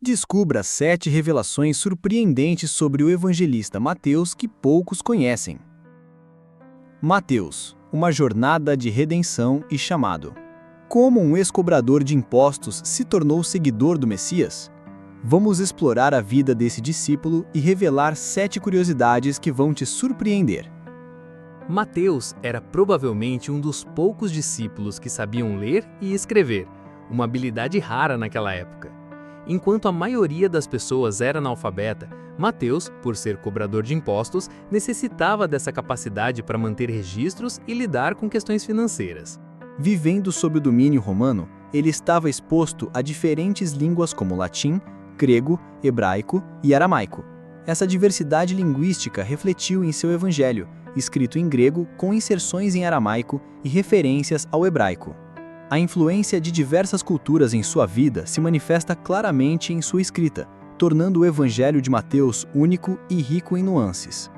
Descubra 7 revelações surpreendentes sobre o evangelista Mateus que poucos conhecem. Mateus, uma jornada de redenção e chamado. Como um ex-cobrador de impostos se tornou seguidor do Messias? Vamos explorar a vida desse discípulo e revelar 7 curiosidades que vão te surpreender. Mateus era provavelmente um dos poucos discípulos que sabiam ler e escrever, uma habilidade rara naquela época. Enquanto a maioria das pessoas era analfabeta, Mateus, por ser cobrador de impostos, necessitava dessa capacidade para manter registros e lidar com questões financeiras. Vivendo sob o domínio romano, ele estava exposto a diferentes línguas como latim, grego, hebraico e aramaico. Essa diversidade linguística refletiu em seu evangelho, escrito em grego com inserções em aramaico e referências ao hebraico. A influência de diversas culturas em sua vida se manifesta claramente em sua escrita, tornando o Evangelho de Mateus único e rico em nuances.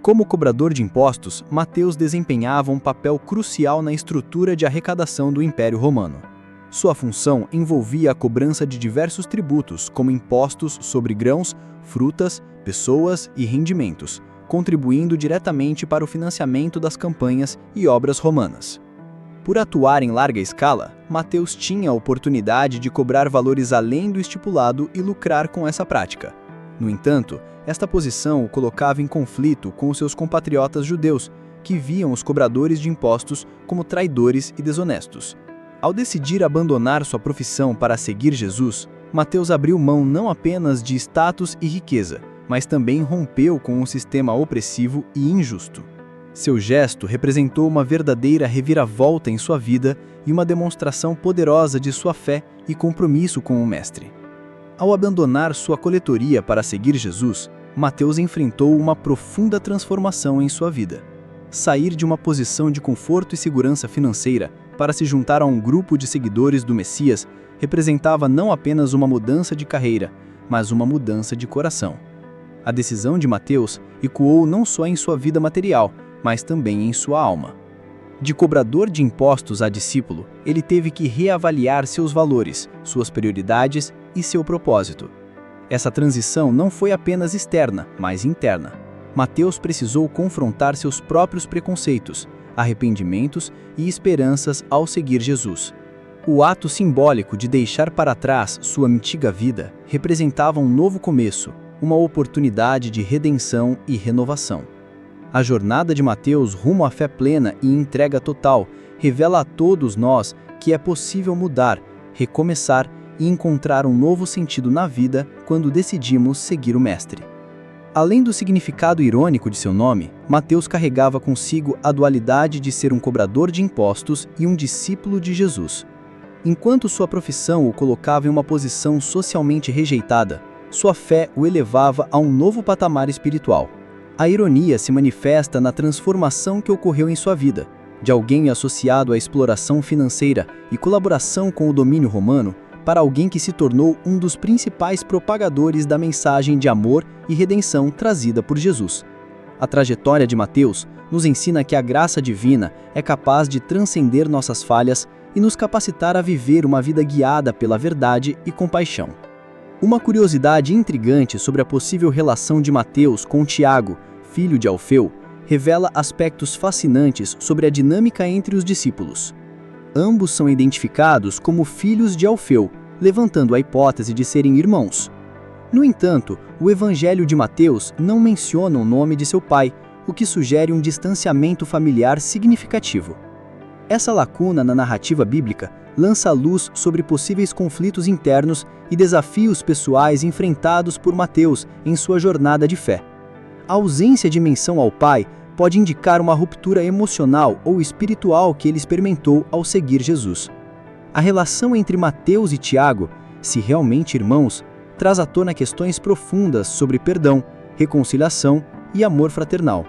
Como cobrador de impostos, Mateus desempenhava um papel crucial na estrutura de arrecadação do Império Romano. Sua função envolvia a cobrança de diversos tributos, como impostos sobre grãos, frutas, pessoas e rendimentos, contribuindo diretamente para o financiamento das campanhas e obras romanas. Por atuar em larga escala, Mateus tinha a oportunidade de cobrar valores além do estipulado e lucrar com essa prática. No entanto, esta posição o colocava em conflito com seus compatriotas judeus, que viam os cobradores de impostos como traidores e desonestos. Ao decidir abandonar sua profissão para seguir Jesus, Mateus abriu mão não apenas de status e riqueza, mas também rompeu com um sistema opressivo e injusto. Seu gesto representou uma verdadeira reviravolta em sua vida e uma demonstração poderosa de sua fé e compromisso com o Mestre. Ao abandonar sua coletoria para seguir Jesus, Mateus enfrentou uma profunda transformação em sua vida. Sair de uma posição de conforto e segurança financeira para se juntar a um grupo de seguidores do Messias representava não apenas uma mudança de carreira, mas uma mudança de coração. A decisão de Mateus ecoou não só em sua vida material, mas também em sua alma. De cobrador de impostos a discípulo, ele teve que reavaliar seus valores, suas prioridades e seu propósito. Essa transição não foi apenas externa, mas interna. Mateus precisou confrontar seus próprios preconceitos, arrependimentos e esperanças ao seguir Jesus. O ato simbólico de deixar para trás sua antiga vida representava um novo começo, uma oportunidade de redenção e renovação. A jornada de Mateus rumo à fé plena e entrega total revela a todos nós que é possível mudar, recomeçar e encontrar um novo sentido na vida quando decidimos seguir o Mestre. Além do significado irônico de seu nome, Mateus carregava consigo a dualidade de ser um cobrador de impostos e um discípulo de Jesus. Enquanto sua profissão o colocava em uma posição socialmente rejeitada, sua fé o elevava a um novo patamar espiritual. A ironia se manifesta na transformação que ocorreu em sua vida, de alguém associado à exploração financeira e colaboração com o domínio romano, para alguém que se tornou um dos principais propagadores da mensagem de amor e redenção trazida por Jesus. A trajetória de Mateus nos ensina que a graça divina é capaz de transcender nossas falhas e nos capacitar a viver uma vida guiada pela verdade e compaixão. Uma curiosidade intrigante sobre a possível relação de Mateus com Tiago, filho de Alfeu, revela aspectos fascinantes sobre a dinâmica entre os discípulos. Ambos são identificados como filhos de Alfeu, levantando a hipótese de serem irmãos. No entanto, o Evangelho de Mateus não menciona o nome de seu pai, o que sugere um distanciamento familiar significativo. Essa lacuna na narrativa bíblica lança luz sobre possíveis conflitos internos e desafios pessoais enfrentados por Mateus em sua jornada de fé. A ausência de menção ao pai pode indicar uma ruptura emocional ou espiritual que ele experimentou ao seguir Jesus. A relação entre Mateus e Tiago, se realmente irmãos, traz à tona questões profundas sobre perdão, reconciliação e amor fraternal.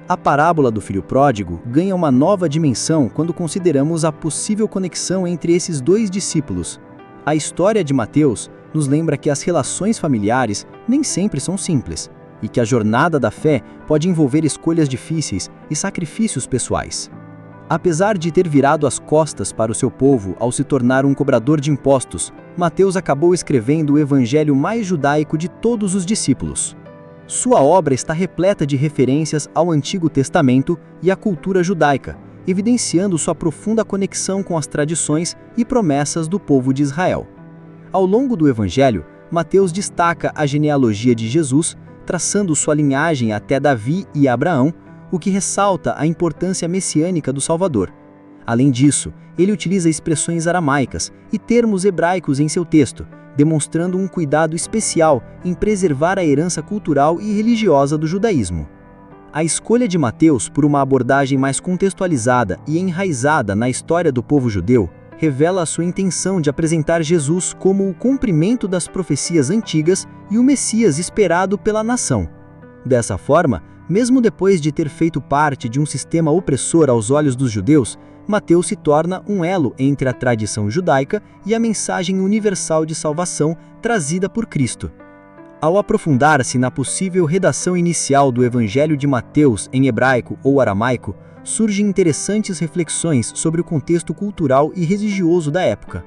A parábola do filho pródigo ganha uma nova dimensão quando consideramos a possível conexão entre esses dois discípulos. A história de Mateus nos lembra que as relações familiares nem sempre são simples, e que a jornada da fé pode envolver escolhas difíceis e sacrifícios pessoais. Apesar de ter virado as costas para o seu povo ao se tornar um cobrador de impostos, Mateus acabou escrevendo o evangelho mais judaico de todos os discípulos. Sua obra está repleta de referências ao Antigo Testamento e à cultura judaica, evidenciando sua profunda conexão com as tradições e promessas do povo de Israel. Ao longo do evangelho, Mateus destaca a genealogia de Jesus, traçando sua linhagem até Davi e Abraão, o que ressalta a importância messiânica do Salvador. Além disso, ele utiliza expressões aramaicas e termos hebraicos em seu texto, demonstrando um cuidado especial em preservar a herança cultural e religiosa do judaísmo. A escolha de Mateus por uma abordagem mais contextualizada e enraizada na história do povo judeu revela a sua intenção de apresentar Jesus como o cumprimento das profecias antigas e o Messias esperado pela nação. Dessa forma, mesmo depois de ter feito parte de um sistema opressor aos olhos dos judeus, Mateus se torna um elo entre a tradição judaica e a mensagem universal de salvação trazida por Cristo. Ao aprofundar-se na possível redação inicial do Evangelho de Mateus em hebraico ou aramaico, surgem interessantes reflexões sobre o contexto cultural e religioso da época.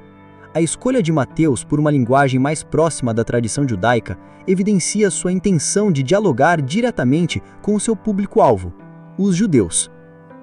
A escolha de Mateus por uma linguagem mais próxima da tradição judaica evidencia sua intenção de dialogar diretamente com o seu público-alvo, os judeus.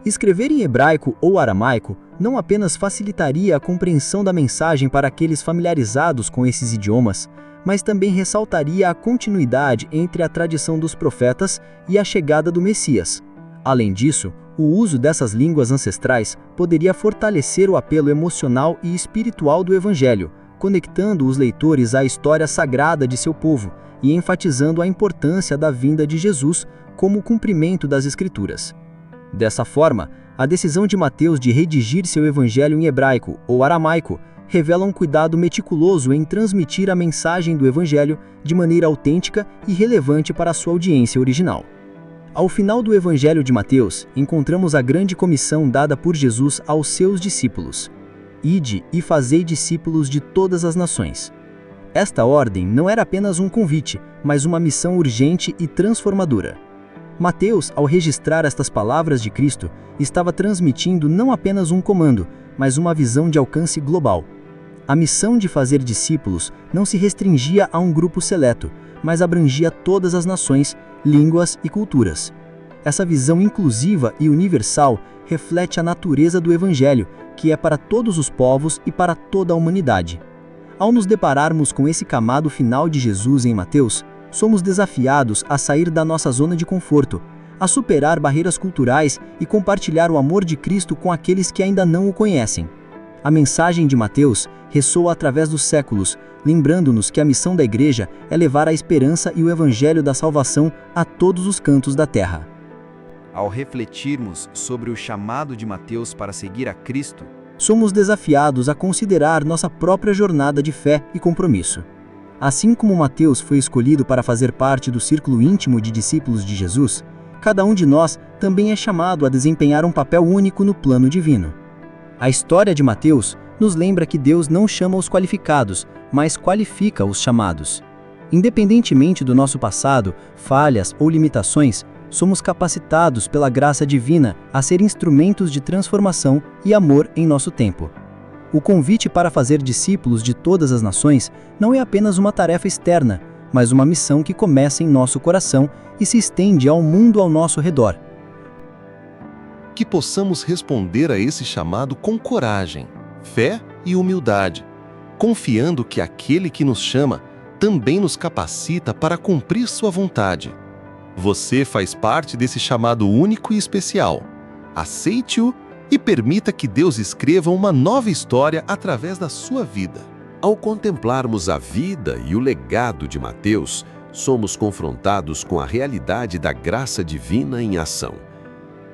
Escrever em hebraico ou aramaico não apenas facilitaria a compreensão da mensagem para aqueles familiarizados com esses idiomas, mas também ressaltaria a continuidade entre a tradição dos profetas e a chegada do Messias. Além disso, o uso dessas línguas ancestrais poderia fortalecer o apelo emocional e espiritual do Evangelho, conectando os leitores à história sagrada de seu povo e enfatizando a importância da vinda de Jesus como o cumprimento das Escrituras. Dessa forma, a decisão de Mateus de redigir seu Evangelho em hebraico ou aramaico revela um cuidado meticuloso em transmitir a mensagem do Evangelho de maneira autêntica e relevante para a sua audiência original. Ao final do Evangelho de Mateus, encontramos a grande comissão dada por Jesus aos seus discípulos. Ide e fazei discípulos de todas as nações. Esta ordem não era apenas um convite, mas uma missão urgente e transformadora. Mateus, ao registrar estas palavras de Cristo, estava transmitindo não apenas um comando, mas uma visão de alcance global. A missão de fazer discípulos não se restringia a um grupo seleto, mas abrangia todas as nações, línguas e culturas. Essa visão inclusiva e universal reflete a natureza do Evangelho, que é para todos os povos e para toda a humanidade. Ao nos depararmos com esse chamado final de Jesus em Mateus, somos desafiados a sair da nossa zona de conforto, a superar barreiras culturais e compartilhar o amor de Cristo com aqueles que ainda não o conhecem. A mensagem de Mateus ressoa através dos séculos, lembrando-nos que a missão da Igreja é levar a esperança e o Evangelho da salvação a todos os cantos da terra. Ao refletirmos sobre o chamado de Mateus para seguir a Cristo, somos desafiados a considerar nossa própria jornada de fé e compromisso. Assim como Mateus foi escolhido para fazer parte do círculo íntimo de discípulos de Jesus, cada um de nós também é chamado a desempenhar um papel único no plano divino. A história de Mateus nos lembra que Deus não chama os qualificados, mas qualifica os chamados. Independentemente do nosso passado, falhas ou limitações, somos capacitados pela graça divina a ser instrumentos de transformação e amor em nosso tempo. O convite para fazer discípulos de todas as nações não é apenas uma tarefa externa, mas uma missão que começa em nosso coração e se estende ao mundo ao nosso redor. Que possamos responder a esse chamado com coragem, fé e humildade, confiando que aquele que nos chama também nos capacita para cumprir sua vontade. Você faz parte desse chamado único e especial. Aceite-o e permita que Deus escreva uma nova história através da sua vida. Ao contemplarmos a vida e o legado de Mateus, somos confrontados com a realidade da graça divina em ação.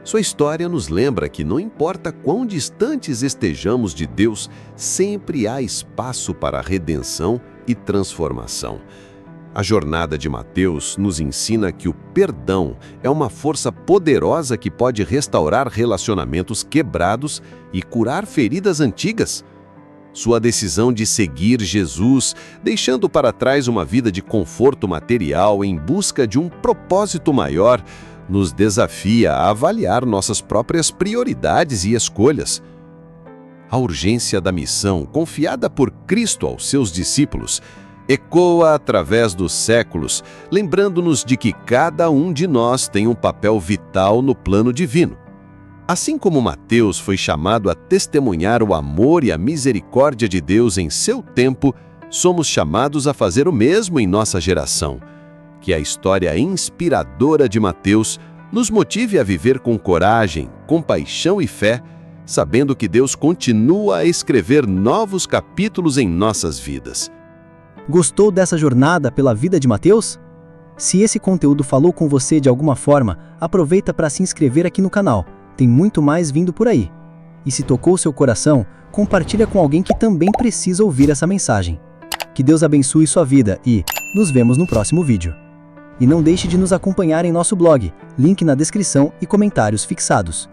Sua história nos lembra que não importa quão distantes estejamos de Deus, sempre há espaço para a redenção e transformação. A jornada de Mateus nos ensina que o perdão é uma força poderosa que pode restaurar relacionamentos quebrados e curar feridas antigas. Sua decisão de seguir Jesus, deixando para trás uma vida de conforto material em busca de um propósito maior, nos desafia a avaliar nossas próprias prioridades e escolhas. A urgência da missão confiada por Cristo aos seus discípulos ecoa através dos séculos, lembrando-nos de que cada um de nós tem um papel vital no plano divino. Assim como Mateus foi chamado a testemunhar o amor e a misericórdia de Deus em seu tempo, somos chamados a fazer o mesmo em nossa geração. Que a história inspiradora de Mateus nos motive a viver com coragem, compaixão e fé, sabendo que Deus continua a escrever novos capítulos em nossas vidas. Gostou dessa jornada pela vida de Mateus? Se esse conteúdo falou com você de alguma forma, aproveita para se inscrever aqui no canal. Tem muito mais vindo por aí. E se tocou seu coração, compartilha com alguém que também precisa ouvir essa mensagem. Que Deus abençoe sua vida e nos vemos no próximo vídeo. E não deixe de nos acompanhar em nosso blog, link na descrição e comentários fixados.